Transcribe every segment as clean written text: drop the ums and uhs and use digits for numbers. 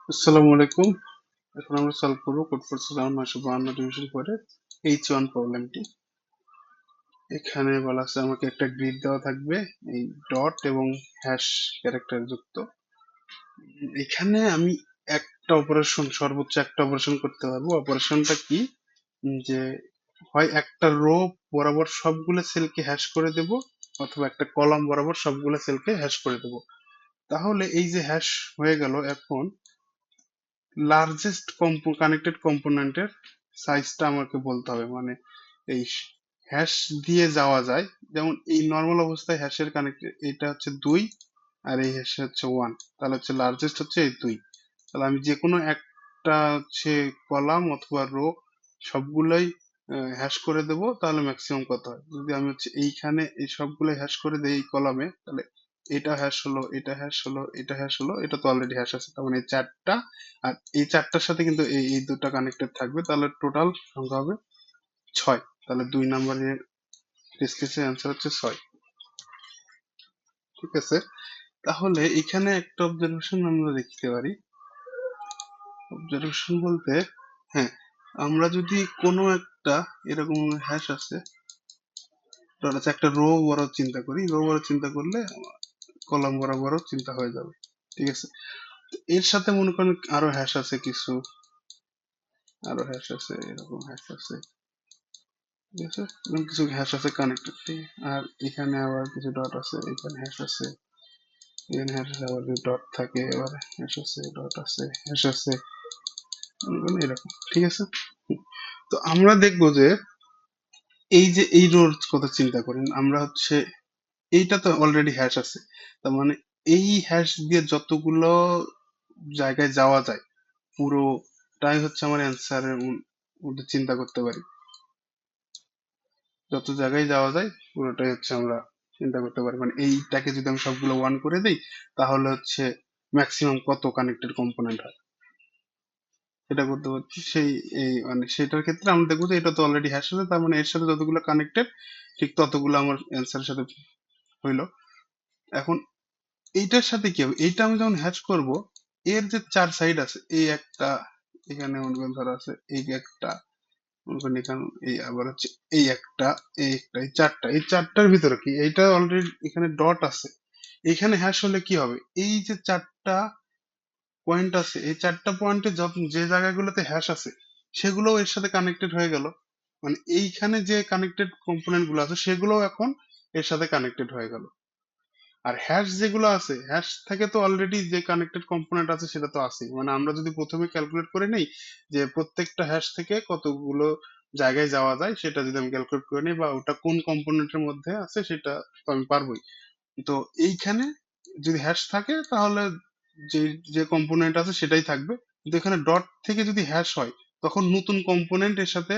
আসসালামু আলাইকুম। এখন আমরা সলভ করবো কোড ফোর্স 952 ডিভিশন করে H1 প্রবলেমটি। এখানে বলা আছে আমাকে একটা গ্রিড দেওয়া থাকবে, এই ডট এবং হ্যাশ ক্যারেক্টার যুক্ত। এখানে আমি একটা অপারেশন, সর্বোচ্চ একটা অপারেশন করতে পারবো। অপারেশনটা কি? যে হয় একটা রো বরাবর সবগুলো সেলকে হ্যাশ করে দেব, অথবা একটা কলাম বরাবর সবগুলো সেলকে হ্যাশ করে দেব। তাহলে এই যে হ্যাশ হয়ে গেল, এখন লার্জেস্ট কানেক্টেড কম্পোনেন্টের সাইজটা আমাকে বলতে হবে। মানে এই হ্যাশ দিয়ে যাওয়া যায়, যেমন এই নর্মাল অবস্থায় হ্যাশের কানেক্টেড এটা হচ্ছে 2, আর এই হ্যাশ হচ্ছে 1, তাহলে হচ্ছে লার্জেস্ট হচ্ছে এই 2। তাহলে আমি যে কোনো একটা হচ্ছে কলাম অথবা রো সবগুলোই হ্যাশ করে দেব, তাহলে ম্যাক্সিমাম কত হয়। যদি আমি হচ্ছে এইখানে এই সবগুলোই হ্যাশ করে দেই এই কলামে, তাহলে এটা হ্যাশ হলো, এটা হ্যাশ হলো, এটা হ্যাশ হলো, এটা তো অলরেডি হ্যাশ আছে, তার মানে এই চারটা। আর এই চারটার সাথে কিন্তু এই এই দুটো কানেক্টেড থাকবে, তাহলে টোটাল সংখ্যা হবে 6। তাহলে 2 নম্বরের টেস্ট কেসের অ্যান্সার হচ্ছে 6। ঠিক আছে, তাহলে এখানে একটা অবজারভেশন আমরা দেখতে পারি। অবজারভেশন বলতে, হ্যাঁ, আমরা যদি কোনো একটা এরকম হ্যাশ আছে, ধর হচ্ছে একটা রো বড় চিন্তা করি, রো বড় চিন্তা করলে কলাম বরাবরও চিন্তা হয়ে যাবে। ঠিক আছে, এর সাথে মনে করেন আরো হ্যাশ আছে কিছু, আরো হ্যাশ আছে, এরকম হ্যাশ আছে। ঠিক আছে, এরকম কিছু হ্যাশ আছে কানেক্টেড। আর এখানে আবার কিছু ডট আছে, এখানে হ্যাশ আছে, এখানে হ্যাশ আছে, আবার ডট থাকে, এবার হ্যাশ আছে, ডট আছে, হ্যাশ আছে, এরকম। ঠিক আছে, তো আমরা দেখবো যে এই যে এই রোর কথা চিন্তা করেন, আমরা হচ্ছে এইটা তো অলরেডি হ্যাশ আছে, তার মানে এই হ্যাশ দিয়ে যতগুলো জায়গায় যাওয়া যায় পুরোটাই হচ্ছে আমার অ্যান্সারের মধ্যে চিন্তা করতে পারি। যত জায়গায় যাওয়া যায় পুরোটাই হচ্ছে আমরা চিন্তা করতে পারি। মানে এইটাকে যদি আমি সবগুলো 1 করে দেই, তাহলে হচ্ছে ম্যাক্সিমাম কত কানেক্টেড কম্পোনেন্ট হয় সেটা করতে পারছি। সেই এই মানে সেটার ক্ষেত্রে আমরা দেখবো যে এটা তো অলরেডি হ্যাশ আছে, তার মানে এর সাথে যতগুলো কানেক্টেড ঠিক ততগুলো আমার অ্যান্সারের সাথে হইলো। এখন এইটার সাথে কি হবে, এইটা আমি যখন হ্যাশ করব, এর যে 4 সাইড আছে, এই একটা, এখানে মনে করেন ধরা আছে এই একটা, মনে করেন এখানে এই আবার হচ্ছে এই একটা, এই একটা, এই চারটা, এই চারটার ভিতরে কি এইটা অলরেডি এখানে ডট আছে। এখানে হ্যাশ হলে কি হবে, এই যে চারটা পয়েন্ট আছে, এই চারটা পয়েন্টে যে জায়গাগুলোতে হ্যাশ আছে সেগুলোও এর সাথে কানেক্টেড হয়ে গেল। মানে এইখানে যে কানেক্টেড কম্পোনেন্ট গুলো আছে সেগুলোও এখন এর সাথে কানেক্টেড হয়ে গেল। আর হ্যাশ যেগুলো আছে, হ্যাশ থেকে তো অলরেডি যে কানেক্টেড কম্পোনেন্ট আছে সেটা তো আছেই। মানে আমরা যদি প্রথমে ক্যালকুলেট করে নেই যে প্রত্যেকটা হ্যাশ থেকে কতগুলো জায়গায় যাওয়া যায়, সেটা যদি আমি ক্যালকুলেট করে নিই বা ওটা কোন কম্পোনেন্টের মধ্যে আছে সেটা তো আমি পারবোই। তো এইখানে যদি হ্যাশ থাকে তাহলে যে যে কম্পোনেন্ট আছে সেটাই থাকবে। কিন্তু এখানে ডট থেকে যদি হ্যাশ হয়, তখন নতুন কম্পোনেন্ট এর সাথে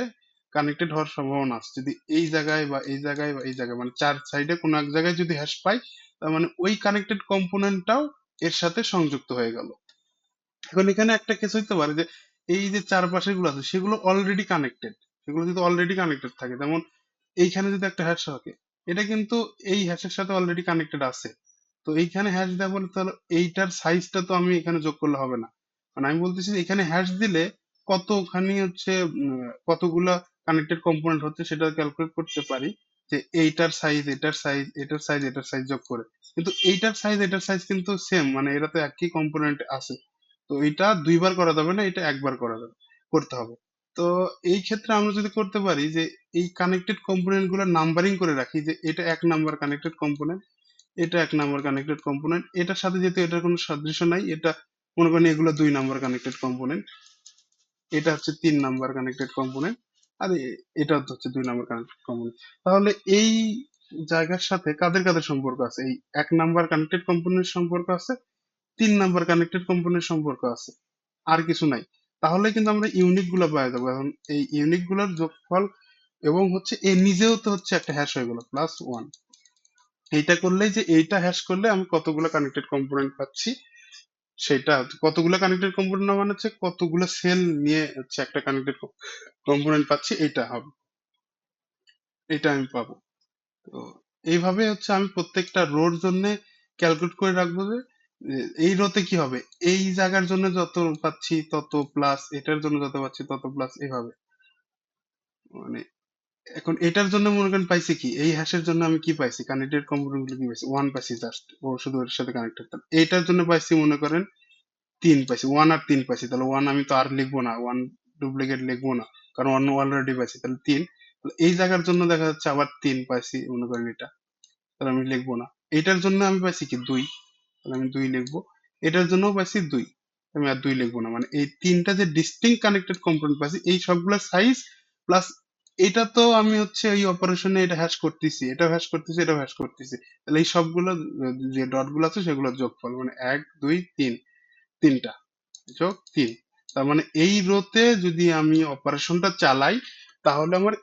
কানেক্টেড হওয়ার সম্ভাবনা আছে। যদি এই জায়গায় বা এই জায়গায় বা এই জায়গায় মানে চার সাইডে কোনো এক জায়গায় যদি হ্যাশ পাই, তার মানে ওই কানেক্টেড কম্পোনেন্টটাও এর সাথে সংযুক্ত হয়ে গেল। এখন এখানে একটা কেস হইতে পারে যে এই যে চারপাশে গুলো আছে সেগুলো অলরেডি কানেক্টেড। সেগুলো যদি অলরেডি কানেক্টেড থাকে, যেমন এইখানে যদি একটা হ্যাশ থাকে, এটা কিন্তু এই হ্যাশের সাথে অলরেডি কানেক্টেড আছে। তো এইখানে হ্যাশ দেওয়া বলে তাহলে এইটার সাইজটা তো আমি এখানে যোগ করলে হবে না। মানে আমি বলতেছি যে এখানে হ্যাশ দিলে কতখানি হচ্ছে কতগুলা কানেক্টেড কম্পোনেন্ট হচ্ছে সেটা ক্যালকুলেট করতে পারি, যে এইটার সাইজ, এটার সাইজ, এটার সাইজ, এটার সাইজ যোগ করে। কিন্তু এইটার সাইজ এটার সাইজ কিন্তু সেম, মানে এরা তো একই কম্পোনেন্ট আছে। তো এটা দুইবার করা যাবে না, এটা একবার করা যাবে, করতে হবে। তো এই ক্ষেত্রে আমরা যদি করতে পারি যে এই কানেক্টেড কম্পোনেন্ট গুলো নাম্বারিং করে রাখি, যে এটা 1 নাম্বার কানেক্টেড কম্পোনেন্ট, এটা 1 নাম্বার কানেক্টেড কম্পোনেন্ট, এটার সাথে যেহেতু এটার কোনো সাদৃশ্য নাই, এটা মনে করেন এগুলো 2 নাম্বার কানেক্টেড কম্পোনেন্ট, এটা হচ্ছে 3 নাম্বার কানেক্টেড কম্পোনেন্ট, আর এটা হচ্ছে 2 নাম্বার কানেক্টেড কম্পোনেন্ট। তাহলে এই জায়গার সাথে কাদের কাদের সম্পর্ক আছে, এই 1 নাম্বার কানেক্টেড কম্পোনেন্ট সম্পর্ক আছে, 3 নাম্বার কানেক্টেড কম্পোনেন্ট সম্পর্ক আছে, আর কিছু নাই। তাহলে কিন্তু আমরা ইউনিট গুলো পাওয়া যাবো। এখন এই ইউনিট গুলোর যোগফল এবং হচ্ছে এ নিজেও তো হচ্ছে একটা হ্যাশ হয়ে গেল +1। এইটা করলেই যে এইটা হ্যাশ করলে আমি কতগুলো কানেক্টেড কম্পোনেন্ট পাচ্ছি, সেটা কতগুলো কানেক্টেড কম্পোনেন্ট মানে হচ্ছে কতগুলো সেল নিয়ে হচ্ছে একটা কানেক্টেড কম্পোনেন্ট পাচ্ছি, এটা হবে, এটা আমি পাবো। তো এইভাবে হচ্ছে আমি প্রত্যেকটা রোর জন্য ক্যালকুলেট করে রাখবো যে এই রোতে কি হবে, এই জায়গার জন্য যত পাচ্ছি তত প্লাস, এটার জন্য যত পাচ্ছি তত প্লাস, এইভাবে। মানে এখন এটার জন্য মনে করেন পাইছি কি, এই হ্যাশের জন্য আমি কি পাইছি, কানেক্টেড কম্পোনেন্ট গুলো কি পাইছি, ওয়ান পাইছি জাস্ট, ও শুধু ওর সাথে কানেক্টেড। এইটার জন্য পাইছি মনে করেন তিন পাইছি, ওয়ান আর তিন পাইছি, তাহলে ওয়ান আমি তো আর লিখবো না, ওয়ান ডুপ্লিকেট লিখবো না, কারণ ওয়ান অলরেডি পাইছি, তাহলে তিন। তাহলে এই জায়গার জন্য দেখা যাচ্ছে আবার তিন পাইছি মনে করেন এটা, তাহলে আমি লিখবো না। এটার জন্য আমি পাইছি কি দুই, তাহলে আমি দুই লিখবো। এটার জন্য পাইছি দুই, আমি আর দুই লিখবো না। মানে এই তিনটা যে ডিস্টিংক্ট কানেক্টেড কম্পোনেন্ট পাইছি, এই সবগুলোর সাইজ প্লাস, এটা তো আমি হচ্ছে এই অপারেশনে এটা হ্যাশ করতেছি, এটা হ্যাশ করতেছি, এটা হ্যাশ করতেছি, তাহলে এই সবগুলো যে ডট গুলো আছে সেগুলোর যোগফল, মানে এক দুই তিন, তিনটা যোগ তিন। তার মানে এই রোতে যদি আমি অপারেশনটা চালাই, তাহলে আমার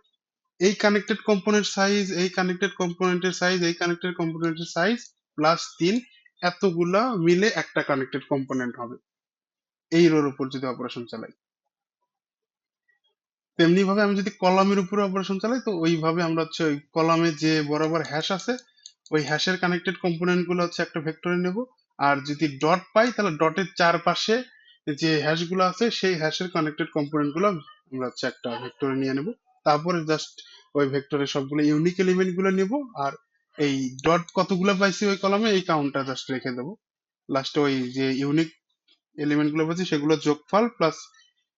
এই কানেক্টেড কম্পোনেন্ট সাইজ, এই কানেক্টেড কম্পোনেন্টের সাইজ, এই কানেক্টেড কম্পোনেন্টের সাইজ প্লাস তিন, এতগুলা মিলে একটা কানেক্টেড কম্পোনেন্ট হবে এই রোর উপর যদি অপারেশন চালাই। তেমনি ভাবে আমি যদি কলামের উপরে অপারেশন চালাই, তো ওইভাবে আমরা হচ্ছে ওই কলামে যে বরাবর হ্যাশ আছে, ওই হ্যাশের কানেক্টেড কম্পোনেন্ট গুলো হচ্ছে একটা ভেক্টরে নেব। আর যদি ডট পাই, তাহলে ডটের চারপাশে যে হ্যাশ গুলো আছে সেই হ্যাশের কানেক্টেড কম্পোনেন্ট গুলো আমরা হচ্ছে একটা ভেক্টরে নিয়ে নেব। তারপরে জাস্ট ওই ভেক্টরে সবগুলো ইউনিক এলিমেন্ট গুলো নেব, আর এই ডট কতগুলো পাইছি ওই কলামে এই কাউন্টটা জাস্ট রেখে দেবো। লাস্টে ওই যে ইউনিক এলিমেন্ট গুলো পাচ্ছি সেগুলো যোগফল প্লাস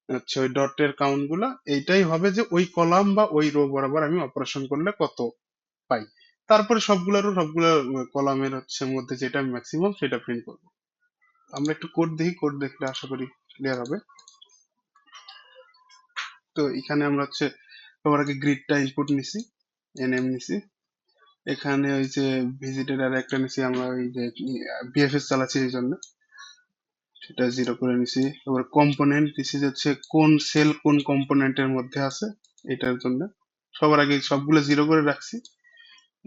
হচ্ছে ওই ডটের কাউন্ট গুলা, এইটাই হবে যে ওই কলাম বা ওই রো বরাবর আমি অপারেশন করলে কত পাই। তারপরে সবগুলো কলামের হচ্ছে মধ্যে যেটা ম্যাক্সিমাম সেটা প্রিন্ট করবো। আমরা একটু কোড দেখি, কোড দেখলে আশা করি ক্লিয়ার হবে। তো এখানে আমরা হচ্ছে সবার আগে গ্রিডটা ইনপুট নিছি, এনএম নিছি। এখানে ওই যে ভিজিটেড আর একটা নিছি আমরা, ওই যে বিএফএস চালাচ্ছি এই জন্য সেটা জিরো করে নিছি। এবার কম্পোনেন্ট দিছি হচ্ছে কোন সেল কোন কম্পোনেন্টের মধ্যে আছে, এটার জন্য সবার আগে সবগুলো জিরো করে রাখছি।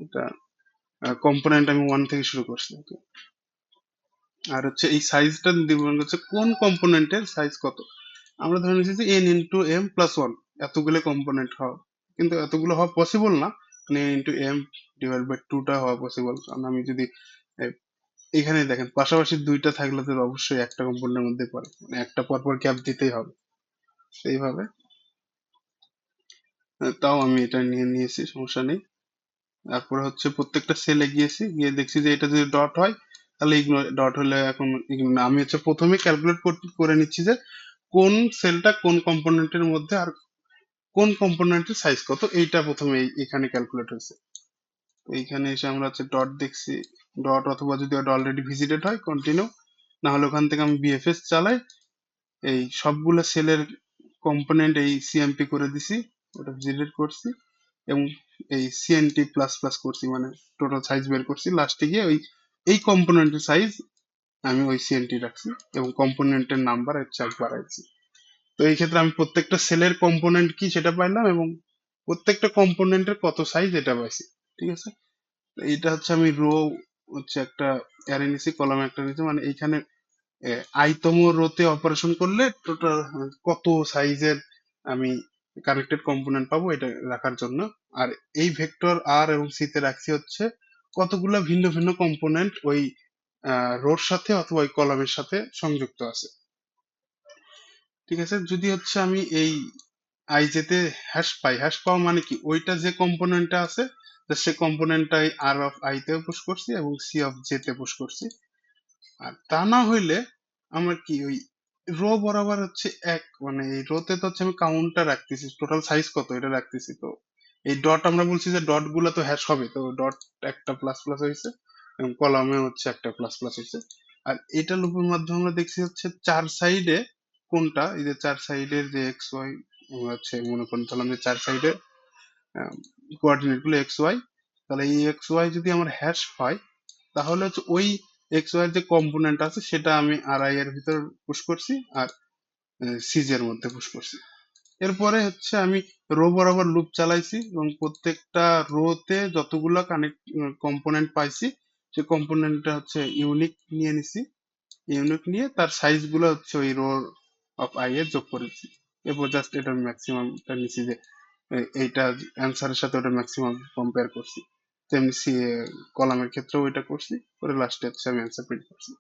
এটা কম্পোনেন্ট আমি ওয়ান থেকে শুরু করছি। Okay? আর হচ্ছে এই সাইজটা দিব হচ্ছে কোন কম্পোনেন্টের সাইজ কত। আমরা ধরে নিচ্ছি যে N into M plus one, এতগুলো কম্পোনেন্ট হওয়া, কিন্তু এতগুলো হওয়া পসিবল না। মানে ইন্টু এম ডিভাইড বাই টুটা হওয়া পসিবল, কারণ আমি যদি এ, এখানে দেখেন পাশাপাশি দুইটা থাকলে তো অবশ্যই একটা কম্পোনেন্টের মধ্যে পড়ে, মানে একটা পর পর গ্যাপ দিতেই হবে। এইভাবে তাও আমি এটা নিয়ে নিয়েছি, সমস্যা নেই। তারপরে হচ্ছে প্রত্যেকটা সেলে গিয়েছি, গিয়ে দেখছি যে এটা যদি ডট হয় তাহলে ইগনোর, ডট হলে এখন ইগনোর না। আমি হচ্ছে প্রথমে ক্যালকুলেট করে নিচ্ছি যে কোন সেলটা কোন কম্পোনেন্টের মধ্যে আর কোন কম্পোনেন্টের সাইজ কত, এইটা প্রথমে এখানে ক্যালকুলেট হয়েছে। তো এইখানে এসে আমরা হচ্ছে ডট দেখছি, ডট অথবা যদি ওটা অলরেডি ভিজিটেড হয় কন্টিনিউ, না হলে ওখান থেকে আমি বিএফএস চালাই, এই সবগুলো সেলের কম্পোনেন্ট এই সিএমপি করে দিছি, ওটা ভিজিটেড করছি, এবং এই সিএনটি প্লাস প্লাস করছি, মানে টোটাল সাইজ বের করছি। লাস্টে গিয়ে ওই এই কম্পোনেন্টের সাইজ আমি ওই সিএনটি রাখছি এবং কম্পোনেন্টের নাম্বার হচ্ছে এক বাড়াইছি। তো এই ক্ষেত্রে আমি প্রত্যেকটা সেলের কম্পোনেন্ট কি সেটা পাইলাম, এবং প্রত্যেকটা কম্পোনেন্টের কত সাইজ এটা পাইছি। ঠিক আছে, তো এইটা হচ্ছে আমি রো হচ্ছে একটা অ্যারে নিছি, কলাম একটা নিছি, মানে এইখানে আইতম রোতে অপারেশন করলে টোটাল কত সাইজের আমি কানেক্টেড কম্পোনেন্ট পাবো এটা রাখার জন্য। আর এই ভেক্টর আর এবং সি তে রাখছি হচ্ছে কতগুলো ভিন্ন ভিন্ন কম্পোনেন্ট ওই রোর সাথে অথবা ওই কলামের সাথে সংযুক্ত আছে। ঠিক আছে, যদি হচ্ছে আমি এই আইজে তে হ্যাশ পাই, হ্যাশ পাওয়া মানে কি, ওইটা যে কম্পোনেন্টটা আছে সে কম্পোনেন্টটাই আর অফ আই তে পুশ করছি এবং সি অফ জে তে পুশ করছি। আর তা না হইলে আমার কি ওই রো বরাবর হচ্ছে এক, মানে এই রোতে তো হচ্ছে আমি কাউন্টটা রাখতেছি, টোটাল সাইজ কত এটা রাখতেছি। তো এই ডট আমরা বলছি যে ডট গুলা তো হ্যাশ হবে, তো ডট একটা প্লাস প্লাস হয়েছে এবং কলামে হচ্ছে একটা প্লাস প্লাস হয়েছে। আর এটা লুপের মাধ্যমে আমরা দেখছি হচ্ছে চার সাইডে কোনটা, এই যে চার সাইডের যে এক্স ওয়াই, আমরা হচ্ছে মনে করতে ধরলাম যে চার সাইডে কোঅর্ডিনেট গুলো এক্স ওয়াই, তাহলে এই এক্স ওয়াই যদি আমার হ্যাশ হয়, তাহলে হচ্ছে ওই এক্স ওয়াই এর যে কম্পোনেন্ট আছে সেটা আমি আর আই এর ভিতর পুশ করছি, আর সিজ এর মধ্যে পুশ করছি। এরপরে হচ্ছে আমি রো বরাবর লুপ চালাইছি এবং প্রত্যেকটা রোতে যতগুলা কানেক্ট কম্পোনেন্ট পাইছি সে কম্পোনেন্টটা হচ্ছে ইউনিক নিয়ে নিছি, ইউনিক নিয়ে তার সাইজ গুলো হচ্ছে ওই রো অফ আই এ যোগ করেছি। এরপর জাস্ট এটার ম্যাক্সিমামটা নিছি যে এইটা অ্যান্সারের সাথে ওটা ম্যাক্সিমাম কম্পেয়ার করছি। তেমনি কলামের ক্ষেত্রেও ওইটা করছি, করে লাস্টে হচ্ছে আমি অ্যান্সার প্রিন্ট করছি।